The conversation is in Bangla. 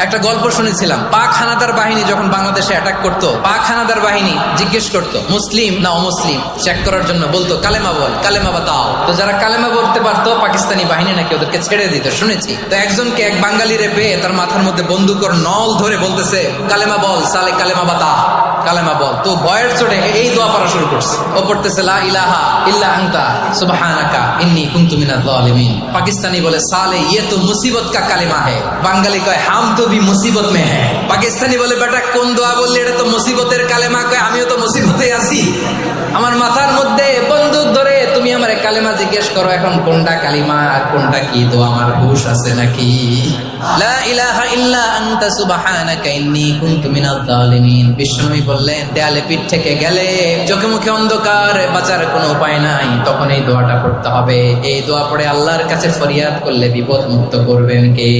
একটা গল্প শুনেছিলাম, পাক হানাদার বাহিনী যখন বাংলাদেশে অ্যাটাক করতো, পাক হানাদার বাহিনী জিজ্ঞেস করতো মুসলিম না অমুসলিম চেক করার জন্য, বলতো কালেমা বল, কালেমা বাতাও। তো যারা কালেমা বলতে পারতো পাকিস্তানি বাহিনী নাকি ওদেরকে ছেড়ে দিত, শুনেছি। তো একজনকে এক বাঙালি রে পেয়ে তার মাথার মধ্যে বন্দুকর নল ধরে বলতেছে কালেমা বল সালে, কালেমা বাতা, কালেমা বল। তো ভয়ের চোটে এই দোয়া পড়া শুরু করছে। ও পড়তেছে লা ইলাহা ইল্লা আনতা সুবহানাকা ইন্নী কুনতু মিনাজ জালিমিন। পাকিস্তানি বলে সালে ইয়ে তো মুসিবত কা কালেমা है। বাঙালি কয় হাম তো ভি মুসিবত মে है। পাকিস্তানি বলে বেটা কোন দোয়া বললি, এটা তো মুসিবতের কালেমা। কয় আমিও তো মুসিবতে আছি, আমার মাথার মধ্যে বন্দুক ধরে তুমি আমারে কালেমা জিজ্ঞেস করো, এখন কোনটা কালিমা আর কোনটা কি দোয়া আমার হুঁশ আছে নাকি? লা ইলাহা ইল্লা আনতা সুবহানাকা ইন্নী কুনতু মিনাজ জালিমিন। বিষ্ণুবি বললেন দেয়ালে পিঠ থেকে গেলে, চোখে মুখে অন্ধকার, বাঁচার কোনো উপায় নাই, তখন এই দোয়াটা পড়তে হবে। এই দোয়া পড়ে আল্লাহর কাছে ফরিয়াদ করলে বিপদ মুক্ত করবেন কে?